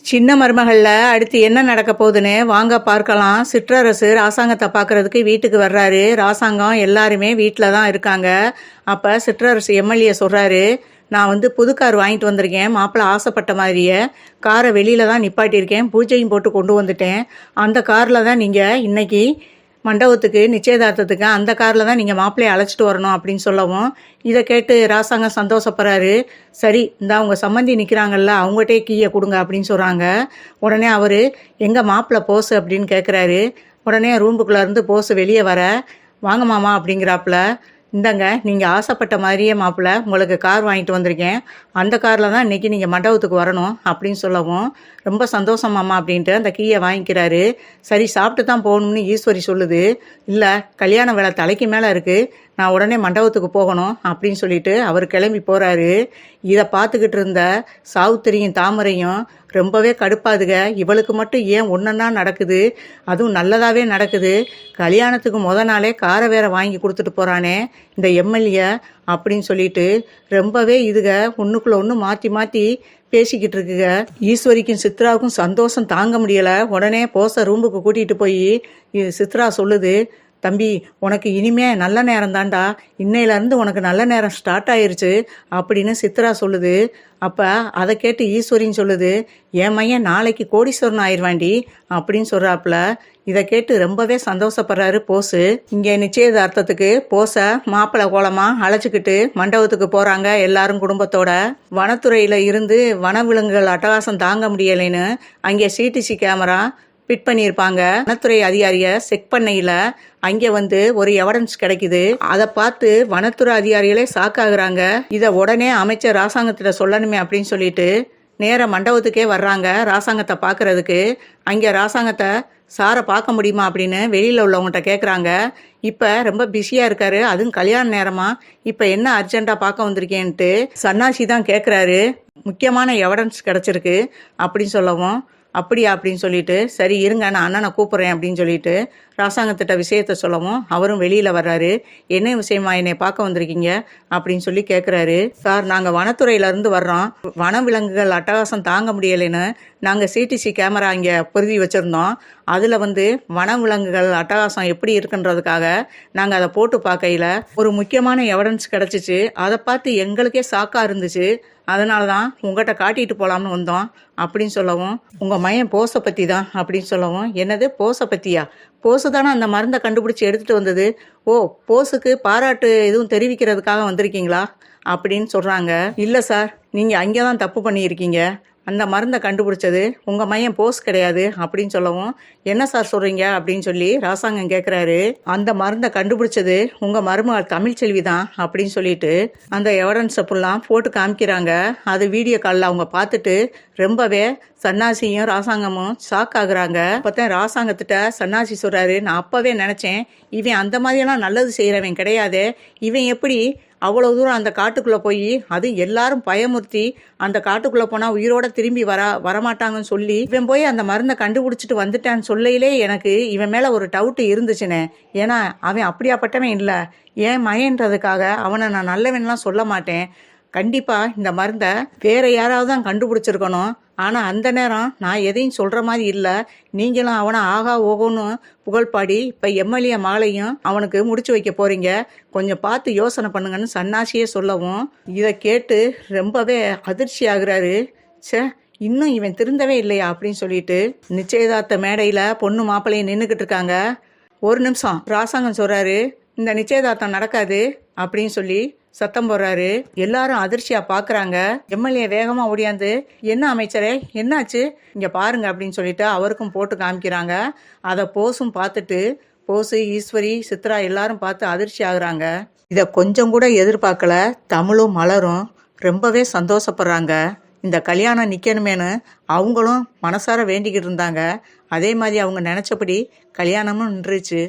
சின்ன மருமகளில் அடுத்து என்ன நடக்க போகுதுன்னு வாங்க பார்க்கலாம். சிற்றரசு ராசாங்கத்தை பார்க்கறதுக்கு வீட்டுக்கு வர்றாரு. ராசாங்கம் எல்லாருமே வீட்டில் தான் இருக்காங்க. அப்போ சிற்றரசு எம்எல்ஏ சொல்கிறாரு, நான் புது கார் வாங்கிட்டு வந்திருக்கேன். மாப்பிள்ளை ஆசைப்பட்ட மாதிரியே காரை வெளியில் தான் நிப்பாட்டியிருக்கேன். பூஜையும் போட்டு கொண்டு வந்துட்டேன். அந்த காரில் தான் நீங்கள் இன்னைக்கு மண்டபத்துக்கு நிச்சயதார்த்தத்துக்கு அந்த காரில் தான் நீங்கள் மாப்பிள்ளையை அழைச்சிட்டு வரணும் அப்படின்னு சொல்லவும், இதை கேட்டு ராசாங்கம் சந்தோஷப்படுறாரு. சரி, இந்த அவங்க சம்மந்தி நிற்கிறாங்கல்ல, அவங்ககிட்டே கீயை கொடுங்க அப்படின்னு சொல்கிறாங்க. உடனே அவர் எங்கள் மாப்பிள்ளை போஸு அப்படின்னு கேட்குறாரு. உடனே ரூமுக்குள்ளேருந்து போஸு வெளியே வர, வாங்க மாமா அப்படிங்கிறாப்புல. இந்தங்க, நீங்கள் ஆசைப்பட்ட மாதிரியே மாப்பிள்ளை உங்களுக்கு கார் வாங்கிட்டு வந்திருக்கேன். அந்த காரில் தான் இன்றைக்கி நீங்கள் மண்டபத்துக்கு வரணும் அப்படின்னு சொல்லவும், ரொம்ப சந்தோஷமாம்மா அப்படின்ட்டு அந்த கீயை வாங்கிக்கிறாரு. சரி, சாப்பிட்டு தான் போகணும்னு ஈஸ்வரி சொல்லுது. இல்லை, கல்யாண வேலை தலைக்கு மேலே இருக்குது, நான் உடனே மண்டபத்துக்கு போகணும் அப்படின்னு சொல்லிட்டு அவர் கிளம்பி போகிறாரு. இதை பார்த்துக்கிட்டு இருந்த சாவுத்திரியும் தாமரையும் ரொம்பவே கடுப்பாதுக. இவளுக்கு மட்டும் ஏன் ஒன்றா நடக்குது, அதுவும் நல்லதாகவே நடக்குது. கல்யாணத்துக்கு நாளே காரை வேற வாங்கி கொடுத்துட்டு போகிறானே இந்த எம்எல்ஏ அப்படின்னு சொல்லிட்டு ரொம்பவே இதுக ஒன்றுக்குள்ள ஒன்று மாற்றி மாற்றி பேசிக்கிட்டு இருக்குங்க. ஈஸ்வரிக்கும் சித்ராவுக்கும் சந்தோஷம் தாங்க முடியலை. உடனே போச ரூமுக்கு கூட்டிகிட்டு போய் சித்ரா சொல்லுது, தம்பி, உனக்கு இனிமே நல்ல நேரம் தாண்டா, இன்னையிலேருந்து உனக்கு நல்ல நேரம் ஸ்டார்ட் ஆயிருச்சு அப்படின்னு சித்ரா சொல்லுது. அப்போ அதை கேட்டு ஈஸ்வரின்னு சொல்லுது, என் மையன் நாளைக்கு கோடீஸ்வரன் ஆயிடுவாண்டி அப்படின்னு சொல்கிறாப்புல. இதை கேட்டு ரொம்பவே சந்தோஷப்படுறாரு போஸு. இங்கே நிச்சயதார்த்தத்துக்கு போஸை மாப்பிள்ளை கோலமாக அழைச்சிக்கிட்டு மண்டபத்துக்கு போகிறாங்க எல்லாரும் குடும்பத்தோட. வனத்துறையில் இருந்து வனவிலங்குகள் அட்டகாசம் தாங்க முடியலைன்னு அங்கே சிடிசி கேமரா ஃபிட் பண்ணியிருப்பாங்க. வனத்துறை அதிகாரியை செக் பண்ணையில் அங்கே ஒரு எவிடன்ஸ் கிடைக்குது. அதை பார்த்து வனத்துறை அதிகாரிகளே ஷாக்காகிறாங்க. இதை உடனே அமைச்சர் ராசாங்கத்திட்ட சொல்லணுமே அப்படின்னு சொல்லிட்டு நேர மண்டபத்துக்கே வர்றாங்க ராசாங்கத்தை பார்க்கறதுக்கு. அங்கே ராசாங்கத்தை சாரை பார்க்க முடியுமா அப்படின்னு வெளியில் உள்ளவங்கள்ட்ட கேட்குறாங்க. இப்போ ரொம்ப பிஸியாக இருக்காரு, அதுவும் கல்யாண நேரமா, இப்போ என்ன அர்ஜென்ட்டாக பார்க்க வந்திருக்கேன்ட்டு சன்னாசி தான் கேட்குறாரு. முக்கியமான எவிடன்ஸ் கிடச்சிருக்கு அப்படின்னு சொல்லவும், அப்படியா அப்படின்னு சொல்லிட்டு, சரி இருங்க நான் அண்ணனை கூப்பிட்றேன் அப்படின்னு சொல்லிட்டு ராசாங்கத்திட்ட விஷயத்த சொல்லவும் அவரும் வெளியில் வர்றாரு. என்ன விஷயமா என்னை பார்க்க வந்திருக்கீங்க அப்படின்னு சொல்லி கேட்குறாரு. சார், நாங்கள் வனத்துறையிலேருந்து வர்றோம். வனவிலங்குகள் அட்டகாசம் தாங்க முடியலைன்னு நாங்கள் சிடிசி கேமரா இங்கே பொருதி வச்சுருந்தோம். அதில் வனவிலங்குகள் அட்டகாசம் எப்படி இருக்குன்றதுக்காக நாங்கள் அதை போட்டு பார்க்கையில் ஒரு முக்கியமான எவிடன்ஸ் கிடச்சிச்சு. அதை பார்த்து எங்களுக்கே ஷாக்காக இருந்துச்சு. அதனால தான் உங்கள்கிட்ட காட்டிட்டு போகலாம்னு வந்தோம் அப்படின்னு சொல்லவும், உங்கள் மையன் போஸை பற்றி தான் அப்படின்னு சொல்லவும், என்னது போஸை பற்றியா? போஸு தானே அந்த மருந்தை கண்டுபிடிச்சி எடுத்துகிட்டு வந்தது. ஓ, போஸுக்கு பாராட்டு எதுவும் தெரிவிக்கிறதுக்காக வந்திருக்கீங்களா அப்படின்னு சொல்கிறாங்க. இல்லை சார், நீங்கள் அங்கே தான் தப்பு பண்ணியிருக்கீங்க. அந்த மருந்தை கண்டுபிடிச்சது உங்கள் மையன் போஸ் கிடையாது அப்படின்னு சொல்லவும், என்ன சார் சொல்கிறீங்க அப்படின்னு சொல்லி ராசாங்கம் கேட்குறாரு. அந்த மருந்தை கண்டுபிடிச்சது உங்கள் மருமகள் தமிழ்ச்செல்வி தான் அப்படின்னு சொல்லிட்டு அந்த எவிடன்ஸை ஃபுல்லாம் போட்டு காமிக்கிறாங்க. அது வீடியோ காலில் அவங்க பார்த்துட்டு ரொம்பவே சன்னாசியும் ராசாங்கமும் ஷாக் ஆகுறாங்க. பார்த்தேன் ராசாங்கத்திட்ட சன்னாசி சொல்கிறாரு, நான் அப்போவே நினச்சேன், இவன் அந்த மாதிரியெல்லாம் நல்லது செய்கிறவன் கிடையாது. இவன் எப்படி அவ்வளோ தூரம் அந்த காட்டுக்குள்ளே போய், அது எல்லாரும் பயமுறுத்தி அந்த காட்டுக்குள்ளே போனால் உயிரோட திரும்பி வரமாட்டாங்கன்னு சொல்லி இவன் போய் அந்த மருந்தை கண்டுபிடிச்சிட்டு வந்துட்டான்னு சொல்லையிலே எனக்கு இவன் மேலே ஒரு டவுட்டு இருந்துச்சுன்னு. ஏன்னா அவன் அப்படியாப்பட்டவன் இல்லை. ஏன் மயன்றதுக்காக அவனை நான் நல்லவன்லாம் சொல்ல மாட்டேன். கண்டிப்பாக இந்த மருந்தை வேறு யாராவது தான் கண்டுபிடிச்சிருக்கணும். ஆனால் அந்த நேரம் நான் எதையும் சொல்கிற மாதிரி இல்லை. நீங்களும் அவனை ஆகா ஓகோன்னு புகழ்பாடி இப்போ எம்எல்ஏ மகளையும் அவனுக்கு முடிச்சு வைக்க போகிறீங்க. கொஞ்சம் பார்த்து யோசனை பண்ணுங்கன்னு சன்னாசியே சொல்லவும், இதை கேட்டு ரொம்பவே அதிர்ச்சி ஆகுறாரு. சே, இன்னும் இவன் திருந்தவே இல்லையா அப்படின்னு சொல்லிட்டு நிச்சயதார்த்த மேடையில் பொண்ணு மாப்பிள்ளையும் நின்றுக்கிட்டு இருக்காங்க. ஒரு நிமிஷம், ராசாங்கம் சொல்கிறாரு, இந்த நிச்சயதார்த்தம் நடக்காது அப்படின்னு சொல்லி சத்தம் போடுறாரு. எல்லாரும் அதிர்ச்சியா பாக்குறாங்க. எம்எல்ஏ வேகமா ஓடியாந்து, என்ன அமைச்சரே என்னாச்சு இங்க பாருங்க அப்படின்னு சொல்லிட்டு அவருக்கும் போட்டு காமிக்கிறாங்க. அதை போஸும் பார்த்துட்டு போஸு, ஈஸ்வரி, சித்ரா எல்லாரும் பார்த்து அதிர்ச்சி ஆகுறாங்க. இதை கொஞ்சம் கூட எதிர்பார்க்கல. தமிழும் மலரும் ரொம்பவே சந்தோஷப்படுறாங்க. இந்த கல்யாணம் நிற்கணுமேனு அவங்களும் மனசார வேண்டிக்கிட்டு இருந்தாங்க. அதே மாதிரி அவங்க நினச்சபடி கல்யாணமும் நின்றுச்சு.